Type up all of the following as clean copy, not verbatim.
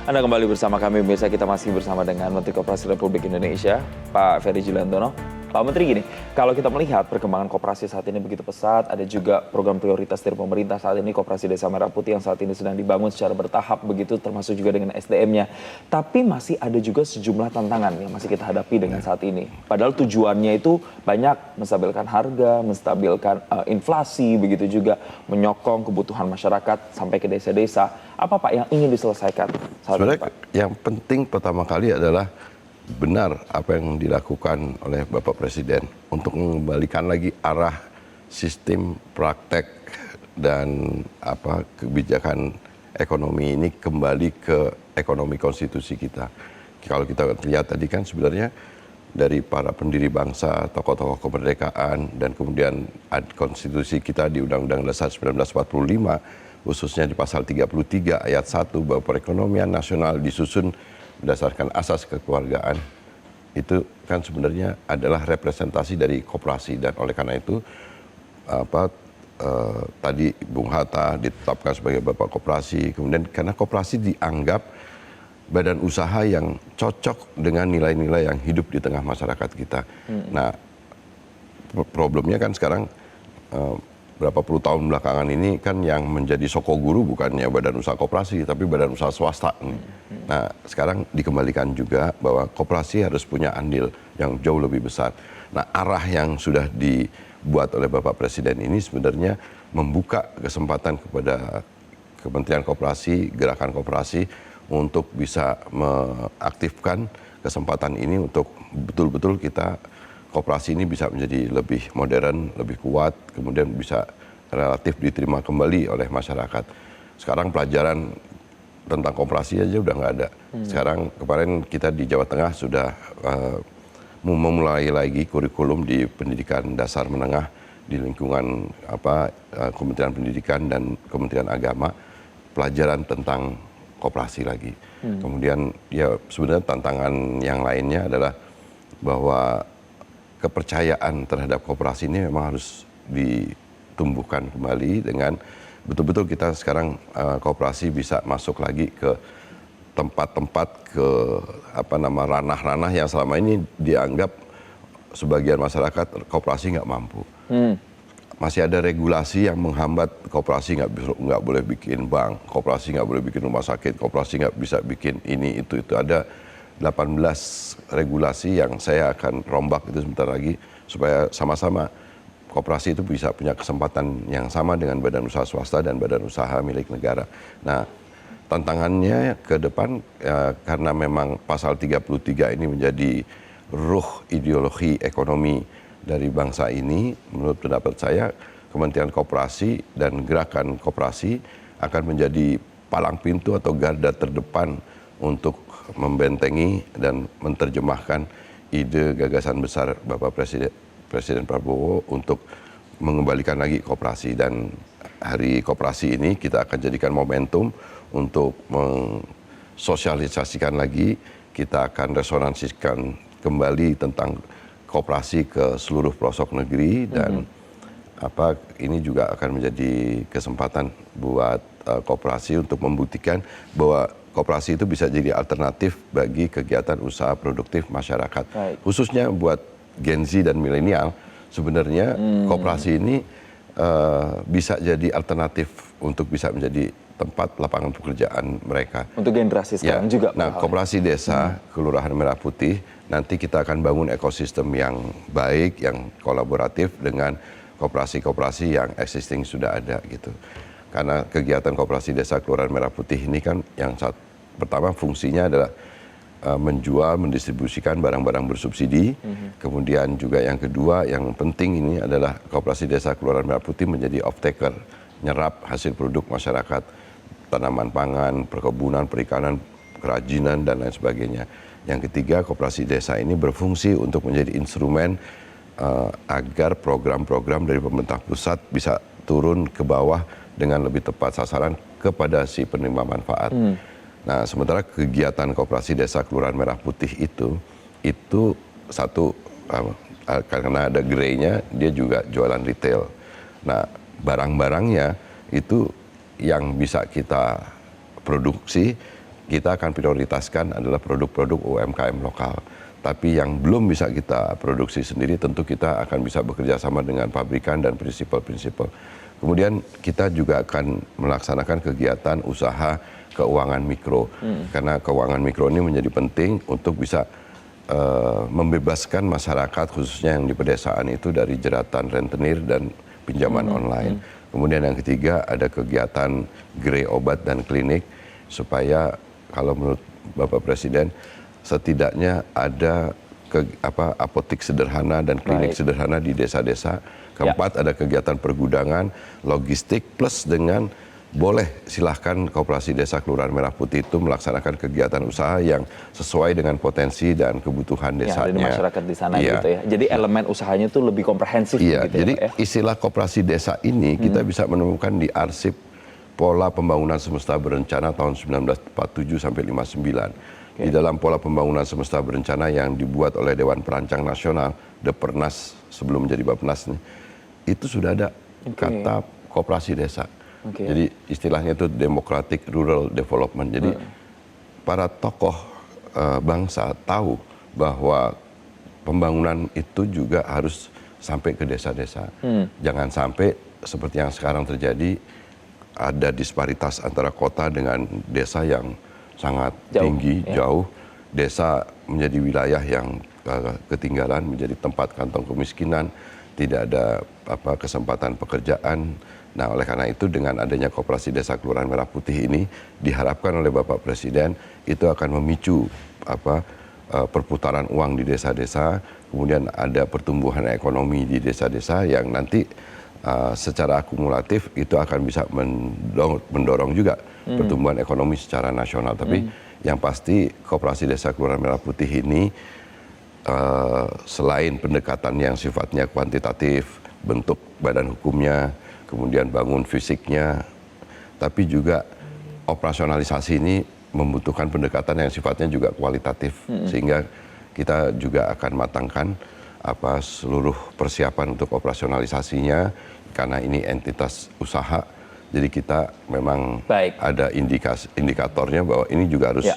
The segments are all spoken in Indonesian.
Anda kembali bersama kami, biasa kita masih bersama dengan Menteri Koperasi Republik Indonesia, Pak Ferry Juliantono. Pak Menteri gini, kalau kita melihat perkembangan koperasi saat ini begitu pesat, ada juga program prioritas dari pemerintah saat ini, Koperasi Desa Merah Putih yang saat ini sedang dibangun secara bertahap begitu, termasuk juga dengan SDM-nya. Tapi masih ada juga sejumlah tantangan yang masih kita hadapi dengan saat ini. Padahal tujuannya itu banyak, menstabilkan harga, menstabilkan inflasi, begitu juga menyokong kebutuhan masyarakat sampai ke desa-desa. Apa Pak yang ingin diselesaikan saat ini, Sebenarnya Pak? yang penting pertama kali adalah benar apa yang dilakukan oleh Bapak Presiden untuk mengembalikan lagi arah sistem praktek dan kebijakan ekonomi ini kembali ke ekonomi konstitusi kita. Kalau kita lihat tadi kan sebenarnya dari para pendiri bangsa, tokoh-tokoh kemerdekaan, dan kemudian konstitusi kita di Undang-Undang Dasar 1945, khususnya di pasal 33 ayat 1 bahwa perekonomian nasional disusun berdasarkan asas kekeluargaan, itu kan sebenarnya adalah representasi dari koperasi. Dan oleh karena itu tadi Bung Hatta ditetapkan sebagai Bapak Koperasi, kemudian karena koperasi dianggap badan usaha yang cocok dengan nilai-nilai yang hidup di tengah masyarakat kita. Nah, problemnya kan sekarang berapa puluh tahun belakangan ini kan yang menjadi sokoguru bukannya badan usaha koperasi, tapi badan usaha swasta. Nah, sekarang dikembalikan juga bahwa koperasi harus punya andil yang jauh lebih besar. Nah, arah yang sudah dibuat oleh Bapak Presiden ini sebenarnya membuka kesempatan kepada Kementerian Koperasi, Gerakan Koperasi untuk bisa mengaktifkan kesempatan ini untuk betul-betul kita koperasi ini bisa menjadi lebih modern, lebih kuat, kemudian bisa relatif diterima kembali oleh masyarakat. Sekarang pelajaran tentang koperasi aja udah nggak ada. Sekarang kemarin kita di Jawa Tengah sudah memulai lagi kurikulum di pendidikan dasar menengah di lingkungan Kementerian Pendidikan dan Kementerian Agama, pelajaran tentang koperasi lagi. Kemudian ya sebenarnya tantangan yang lainnya adalah bahwa kepercayaan terhadap koperasi ini memang harus ditumbuhkan kembali dengan betul-betul kita sekarang koperasi bisa masuk lagi ke tempat-tempat, ke ranah-ranah yang selama ini dianggap sebagian masyarakat koperasi nggak mampu. Masih ada regulasi yang menghambat koperasi nggak boleh bikin bank, koperasi nggak boleh bikin rumah sakit, koperasi nggak bisa bikin ini itu ada 18 regulasi yang saya akan rombak itu sebentar lagi supaya sama-sama koperasi itu bisa punya kesempatan yang sama dengan badan usaha swasta dan badan usaha milik negara. Nah, tantangannya ke depan karena memang pasal 33 ini menjadi ruh ideologi ekonomi dari bangsa ini, menurut pendapat saya Kementerian Koperasi dan Gerakan Koperasi akan menjadi palang pintu atau garda terdepan untuk membentengi dan menerjemahkan ide gagasan besar Bapak Presiden Prabowo untuk mengembalikan lagi koperasi. Dan hari koperasi ini kita akan jadikan momentum untuk mensosialisasikan lagi, kita akan resonansikan kembali tentang koperasi ke seluruh pelosok negeri. Dan ini juga akan menjadi kesempatan buat koperasi untuk membuktikan bahwa koperasi itu bisa jadi alternatif bagi kegiatan usaha produktif masyarakat. Baik. Khususnya buat Gen Z dan milenial, sebenarnya koperasi ini bisa jadi alternatif untuk bisa menjadi tempat lapangan pekerjaan mereka. Untuk generasi sekarang juga. Nah, koperasi desa, Kelurahan Merah Putih, nanti kita akan bangun ekosistem yang baik, yang kolaboratif dengan koperasi-koperasi yang existing sudah ada gitu. Karena kegiatan koperasi desa Kelurahan Merah Putih ini kan yang pertama fungsinya adalah menjual, mendistribusikan barang-barang bersubsidi. Kemudian juga yang kedua yang penting ini adalah koperasi desa Kelurahan Merah Putih menjadi off-taker, nyerap hasil produk masyarakat, tanaman pangan, perkebunan, perikanan, kerajinan, dan lain sebagainya. Yang ketiga, koperasi desa ini berfungsi untuk menjadi instrumen agar program-program dari pemerintah pusat bisa turun ke bawah dengan lebih tepat sasaran kepada si penerima manfaat. Nah, sementara kegiatan koperasi desa Kelurahan Merah Putih itu satu karena ada gerai-nya, dia juga jualan retail. Nah, barang-barangnya itu yang bisa kita produksi kita akan prioritaskan adalah produk-produk UMKM lokal. Tapi yang belum bisa kita produksi sendiri tentu kita akan bisa bekerja sama dengan pabrikan dan prinsipal-prinsipal. Kemudian kita juga akan melaksanakan kegiatan usaha keuangan mikro. Karena keuangan mikro ini menjadi penting untuk bisa membebaskan masyarakat khususnya yang di pedesaan itu dari jeratan rentenir dan pinjaman online. Kemudian yang ketiga ada kegiatan gerai obat dan klinik supaya kalau menurut Bapak Presiden setidaknya ada apotik sederhana dan klinik sederhana di desa-desa. Keempat ada kegiatan pergudangan, logistik plus dengan boleh silahkan Koperasi Desa Kelurahan Merah Putih itu melaksanakan kegiatan usaha yang sesuai dengan potensi dan kebutuhan desanya. Yang ada di masyarakat di sana gitu ya. Jadi elemen usahanya itu lebih komprehensif gitu jadi ya. Istilah koperasi desa ini kita bisa menemukan di arsip pola pembangunan semesta berencana tahun 1947 sampai 59. Di dalam pola pembangunan semesta berencana yang dibuat oleh Dewan Perancang Nasional, Depernas sebelum menjadi Bappenas nih, itu sudah ada kata koperasi desa. Jadi istilahnya itu Democratic Rural Development. Jadi para tokoh bangsa tahu bahwa pembangunan itu juga harus sampai ke desa-desa. Jangan sampai seperti yang sekarang terjadi ada disparitas antara kota dengan desa yang sangat tinggi, jauh. Desa menjadi wilayah yang ketinggalan, menjadi tempat kantong kemiskinan, tidak ada kesempatan pekerjaan. Nah, oleh karena itu dengan adanya Koperasi Desa Kelurahan Merah Putih ini diharapkan oleh Bapak Presiden itu akan memicu perputaran uang di desa-desa, kemudian ada pertumbuhan ekonomi di desa-desa yang nanti secara akumulatif itu akan bisa mendorong juga pertumbuhan ekonomi secara nasional. Tapi yang pasti Koperasi Desa Kelurahan Merah Putih ini selain pendekatan yang sifatnya kuantitatif, bentuk badan hukumnya, kemudian bangun fisiknya, tapi juga operasionalisasi ini membutuhkan pendekatan yang sifatnya juga kualitatif, sehingga kita juga akan matangkan seluruh persiapan untuk operasionalisasinya, karena ini entitas usaha, jadi kita memang ada indikatornya bahwa ini juga harus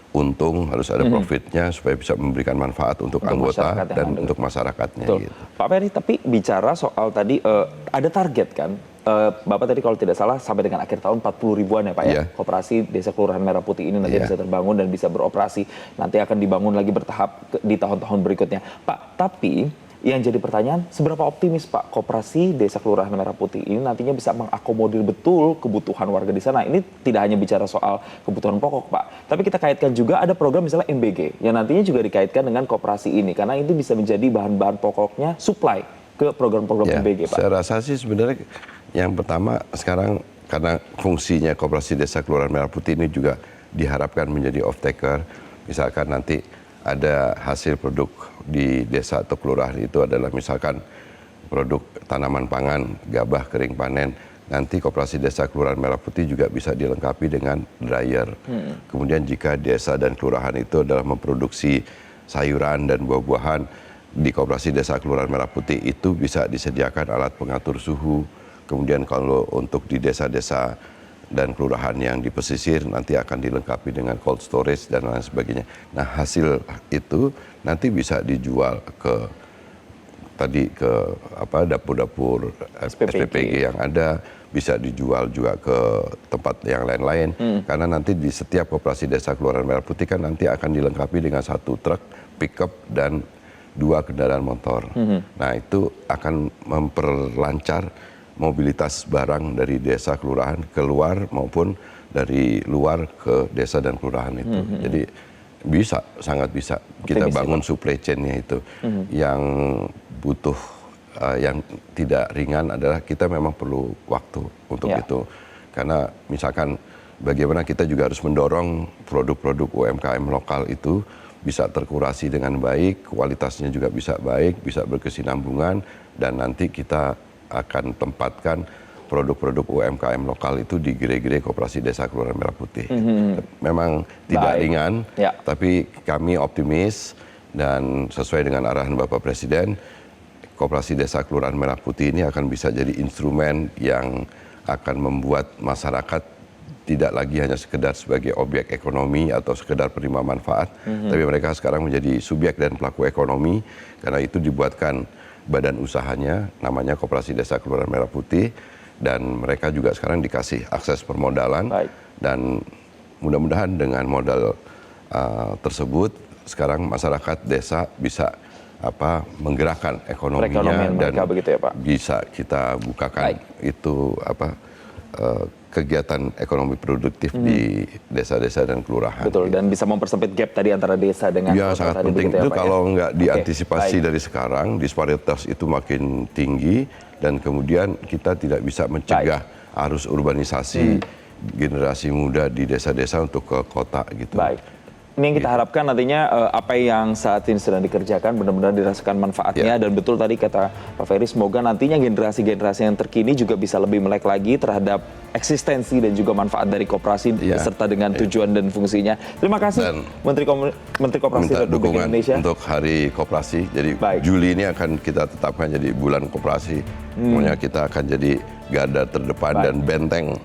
untung, harus ada profitnya supaya bisa memberikan manfaat untuk anggota dan untuk masyarakatnya. Gitu. Pak Ferry, tapi bicara soal tadi ada target kan? Bapak tadi kalau tidak salah sampai dengan akhir tahun 40 ribuan ya Pak ya, Koperasi Desa Kelurahan Merah Putih ini nanti bisa terbangun dan bisa beroperasi. Nanti akan dibangun lagi bertahap di tahun-tahun berikutnya. Pak, tapi yang jadi pertanyaan, seberapa optimis Pak Koperasi Desa Kelurahan Merah Putih ini nantinya bisa mengakomodir betul kebutuhan warga di sana? Ini tidak hanya bicara soal kebutuhan pokok Pak, tapi kita kaitkan juga ada program misalnya MBG yang nantinya juga dikaitkan dengan koperasi ini, karena itu bisa menjadi bahan-bahan pokoknya supply ke program-program MBG Pak. Saya rasa sih sebenarnya yang pertama sekarang karena fungsinya Koperasi Desa Kelurahan Merah Putih ini juga diharapkan menjadi off-taker, misalkan nanti ada hasil produk di desa atau kelurahan itu adalah misalkan produk tanaman pangan, gabah kering panen, nanti Koperasi Desa Kelurahan Merah Putih juga bisa dilengkapi dengan dryer. Kemudian jika desa dan kelurahan itu adalah memproduksi sayuran dan buah-buahan, di Koperasi Desa Kelurahan Merah Putih itu bisa disediakan alat pengatur suhu. Kemudian kalau untuk di desa-desa dan kelurahan yang di pesisir nanti akan dilengkapi dengan cold storage dan lain sebagainya. Nah, hasil itu nanti bisa dijual ke dapur-dapur SPPG yang ada, bisa dijual juga ke tempat yang lain-lain. Karena nanti di setiap Koperasi Desa Kelurahan Merah Putih kan nanti akan dilengkapi dengan 1 truk pickup dan 2 kendaraan motor. Nah, itu akan memperlancar mobilitas barang dari desa kelurahan keluar maupun dari luar ke desa dan kelurahan itu. Jadi bisa, sangat bisa kita bangun supply chain-nya itu. Yang butuh yang tidak ringan adalah kita memang perlu waktu untuk itu. Karena misalkan bagaimana kita juga harus mendorong produk-produk UMKM lokal itu bisa terkurasi dengan baik, kualitasnya juga bisa baik, bisa berkesinambungan, dan nanti kita akan tempatkan produk-produk UMKM lokal itu di gerai-gerai Koperasi Desa Kelurahan Merah Putih. Memang tidak ringan, tapi kami optimis dan sesuai dengan arahan Bapak Presiden, Koperasi Desa Kelurahan Merah Putih ini akan bisa jadi instrumen yang akan membuat masyarakat tidak lagi hanya sekedar sebagai objek ekonomi atau sekedar penerima manfaat, tapi mereka sekarang menjadi subjek dan pelaku ekonomi. Karena itu dibuatkan badan usahanya, namanya Koperasi Desa Kelurahan Merah Putih, dan mereka juga sekarang dikasih akses permodalan. Baik. Dan mudah-mudahan dengan modal tersebut sekarang masyarakat desa bisa menggerakkan ekonominya Perekonomian dan mereka begitu ya, Pak? bisa kita bukakan itu kegiatan ekonomi produktif di desa-desa dan kelurahan. Betul, dan bisa mempersempit gap tadi antara desa dengan Ya, kota sangat tadi penting. begitu ya, Itu Pak, ya? kalau nggak diantisipasi Baik. dari sekarang, disparitas itu makin tinggi dan kemudian kita tidak bisa mencegah arus urbanisasi generasi muda di desa-desa untuk ke kota gitu. Baik. Ini yang kita harapkan nantinya apa yang saat ini sedang dikerjakan benar-benar dirasakan manfaatnya, dan betul tadi kata Pak Ferry, semoga nantinya generasi-generasi yang terkini juga bisa lebih melek lagi terhadap eksistensi dan juga manfaat dari koperasi beserta dengan tujuan dan fungsinya. Terima kasih Dan Menteri Koperasi minta Republik dukungan Indonesia. untuk Hari Koperasi. Jadi Baik. Juli ini akan kita tetapkan jadi bulan koperasi. Pokoknya kita akan jadi garda terdepan dan benteng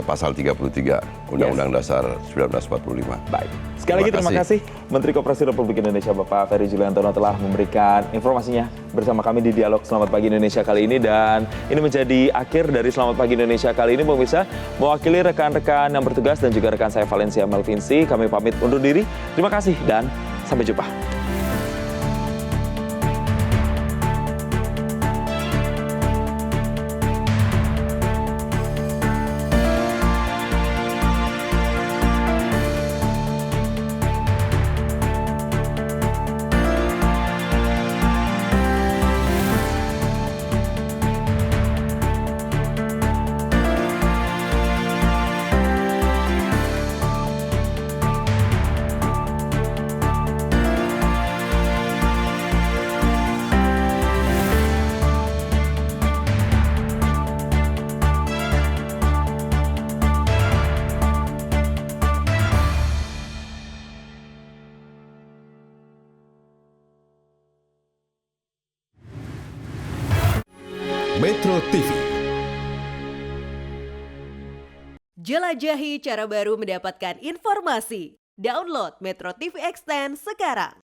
pasal 33 Undang-Undang Dasar 1945. Baik. Sekali lagi terima kasih Menteri Koperasi Republik Indonesia Bapak Ferry Juliantono telah memberikan informasinya bersama kami di Dialog Selamat Pagi Indonesia kali ini, dan ini menjadi akhir dari Selamat Pagi Indonesia kali ini pemirsa. Mewakili rekan-rekan yang bertugas dan juga rekan saya Valencia Melvinci, kami pamit undur diri. Terima kasih dan sampai jumpa. Metro TV. Jelajahi cara baru mendapatkan informasi. Download Metro TV Extend sekarang.